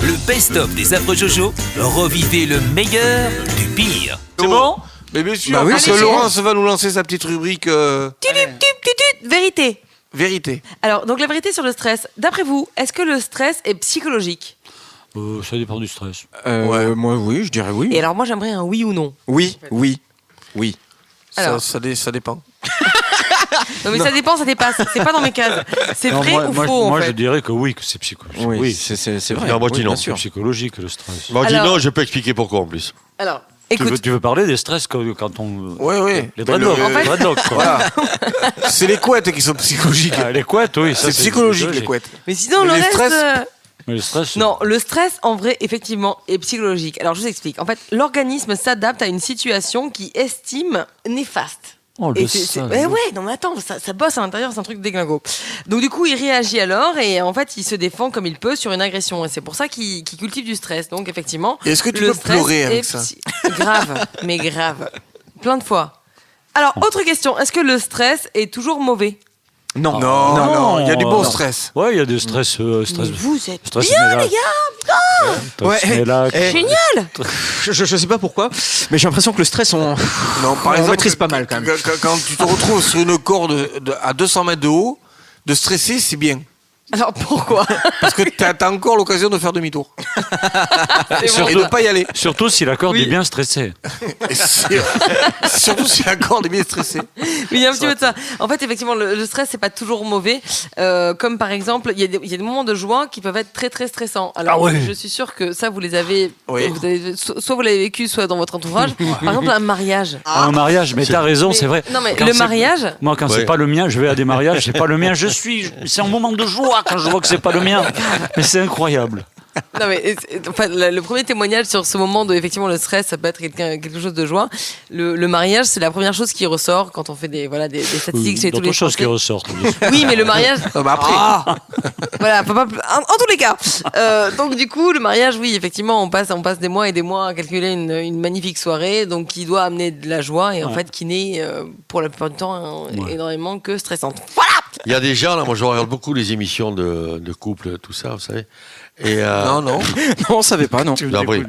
le best-of des affreux Jojo, revivez le meilleur du pire. C'est bon? Mais bien sûr, Bah oui, parce que c'est Laurence va nous lancer sa petite rubrique Vérité. vérité. Alors, donc la vérité sur le stress. D'après vous, est-ce que le stress est psychologique? Ça dépend du stress. Moi, oui, je dirais oui. Et alors, moi, j'aimerais un oui ou non. Oui. Alors. Ça dépend. Non, mais ça dépend, ça dépasse. C'est pas dans mes cases. C'est Non, vrai ou faux, en moi fait? je dirais que oui, que c'est psychologique. Oui, c'est vrai. Non, moi, je dis Oui, non. bien C'est sûr. psychologique le stress. Bon, dis Alors- non, je peux expliquer pourquoi en plus. Alors, Tu écoute. veux parler des stress quand on. Ouais. Les Ben, dreadlocks. En fait- Les dreadlocks, quoi. Voilà. C'est les couettes qui sont psychologiques. Ah, les couettes, oui. ça, C'est psychologique, les couettes. Mais sinon, Mais le les reste. stress- Mais le stress. Non, le stress, en vrai, effectivement, est psychologique. Alors, je vous explique. En fait, l'organisme s'adapte à une situation qui estime néfaste. Oh, Et le c'est- sale. ouais, non mais attends, ça bosse à l'intérieur, c'est un truc déglingo. Donc du coup, il réagit alors et en fait, il se défend comme il peut sur une agression. Et c'est pour ça qu'il cultive du stress. Donc effectivement, Et est-ce que tu le peux stress pleurer avec est ça grave, mais grave. Plein de fois. Alors, autre question, est-ce que le stress est toujours mauvais? Non. Non, il y a du bon non. stress. Ouais, il y a des stress. stress Mais vous êtes stress bien, mélac. les gars. Ouais, mélac. Génial. Je sais pas pourquoi, mais j'ai l'impression que le stress, on maîtrise pas mal quand même. Quand tu te retrouves sur une corde à 200 mètres de haut, de stresser, c'est bien. Alors pourquoi? Parce que t'as encore l'occasion de faire demi-tour. C'est Et bon. de pas y aller. Surtout si la corde Oui. est bien stressée. Et surtout si la corde est bien stressée. Il y a un petit peu de ça. En fait, effectivement, le stress, c'est pas toujours mauvais. Comme par exemple, il y a des moments de joie qui peuvent être très très stressants. Alors, Ah ouais. je suis sûre que ça, vous les avez. Oui. Soit vous l'avez vécu, soit dans votre entourage. Par exemple, un mariage. Un mariage, mais t'as raison, c'est vrai. Non, mais Quand le c'est- mariage. Moi, quand Ouais. c'est pas le mien, je vais à des mariages, c'est pas le mien, c'est un moment de joie quand je vois que c'est pas le mien. Mais c'est incroyable. Non, mais enfin, le premier témoignage sur ce moment de effectivement le stress, ça peut être quelque chose de joie. Le mariage, c'est la première chose qui ressort quand on fait des statistiques chez tous D'autres les choses qui Français. ressortent. Oui, mais le mariage. Non, mais après, Voilà, faut pas en tous les cas. Donc du coup, le mariage, oui, effectivement, on passe des mois et des mois à calculer une magnifique soirée, donc qui doit amener de la joie et en fait qui n'est pour la plupart du temps énormément que stressante. Voilà. Il y a des gens, là, moi je regarde beaucoup les émissions de couple, tout ça, vous savez. Et, non. Non, on savait pas, non. non, oui.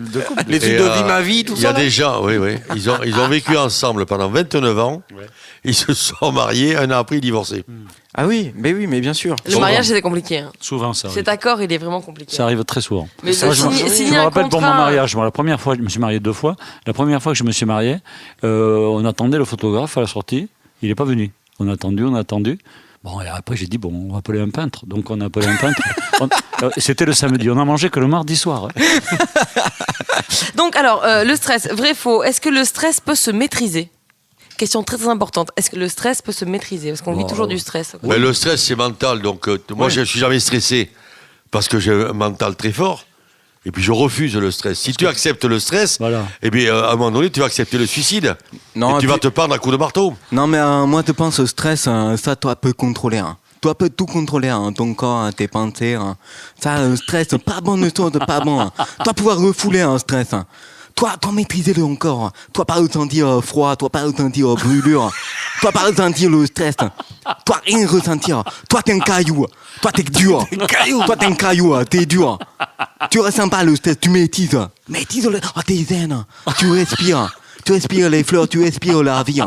Les trucs Et, de vie, ma vie, tout Il y a ça. là. des gens, oui. Ils ont vécu ensemble pendant 29 ans. Ils se sont mariés, un an après, ils divorcés. Ah oui, mais bien sûr. Le mariage, c'est compliqué. Hein. Souvent, ça arrive. Cet accord, il est vraiment compliqué. Ça arrive très souvent. Mais Moi, signer je me un rappelle pour mon contrat- mariage. Moi, la première fois, je me suis marié 2 fois. La première fois que je me suis marié, on attendait le photographe à la sortie. Il n'est pas venu. On a attendu. Bon, et après, j'ai dit, on va appeler un peintre. Donc, on a appelé un peintre. C'était le samedi. On n'a mangé que le mardi soir. Donc alors, le stress, vrai faux. Est-ce que le stress peut se maîtriser? Question très très importante. Est-ce que le stress peut se maîtriser? Parce qu'on vit toujours du stress. Mais le stress, c'est mental. Donc, moi, je ne suis jamais stressé parce que j'ai un mental très fort. Et puis, je refuse le stress. Si tu acceptes le stress, Voilà. eh bien, à un moment donné, tu vas accepter le suicide. Non, et tu et vas puis- te prendre à coups de marteau. Non, mais moi, je pense au stress, ça, toi, peux contrôler. Toi, peux tout contrôler, ton corps, tes pensées. Ça, le stress, pas bon de choses, pas bon. Toi, pouvoir refouler un stress. Toi, maîtriser-le encore. Toi, pas ressentir froid, toi, pas ressentir brûlure. Toi, pas ressentir le stress. Toi, rien ressentir. Toi, t'es un caillou. Toi, t'es dur. Toi, t'es un caillou, t'es dur. Tu ressens pas le stress, tu maîtrises. Maîtrise-le. Oh, t'es zen. Tu respires. Tu respires les fleurs, tu respires la vie.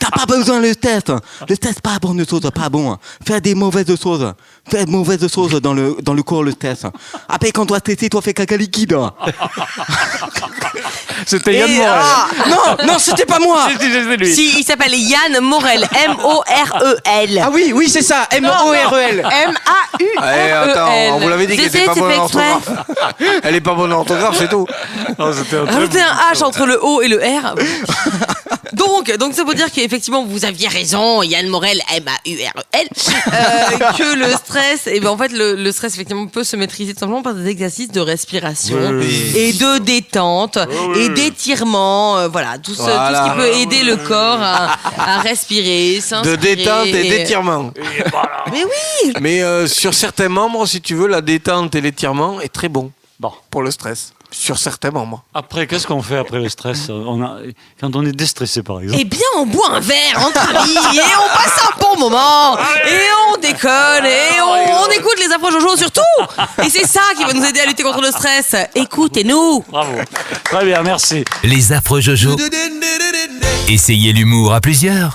T'as pas besoin de stress. Le stress, pas bon de choses, pas bon. Faire des mauvaises choses. Faire de mauvaises choses dans le corps, le stress. Après, quand toi stressé, toi fais caca liquide. C'était Yann Morel. Non, c'était pas moi. C'est lui. Si, il s'appelle Yann Morel. M-O-R-E-L. Ah oui, c'est ça. M-O-R-E-L. M-A-U-R-E-L. Attends, on vous l'avait dit qu'elle était pas bonne en exprès. orthographe. Elle est pas bonne en orthographe, c'est tout. Non, c'était un très Rajoutez bon- un H entre le O et le R. Donc ça veut dire qu'effectivement vous aviez raison, Yann Morel, M-A-U-R-E-L, que le stress, et ben en fait le stress effectivement peut se maîtriser tout simplement par des exercices de respiration et de détente et d'étirement, voilà, tout ce qui peut aider le corps à respirer, De s'inspirer. détente et d'étirement. Mais oui. Mais sur certains membres, si tu veux, la détente et l'étirement est très bon Bon. pour le stress. sur certains membres. Après, qu'est-ce qu'on fait après le stress quand on est déstressé, par exemple? Eh bien, on boit un verre entre amis et on passe un bon moment et on déconne et on écoute les affreux Jojo surtout. Et c'est ça qui va nous aider à lutter contre le stress. Écoutez-nous. Bravo. Très bien, merci. Les affreux Jojo. Essayez l'humour à plusieurs.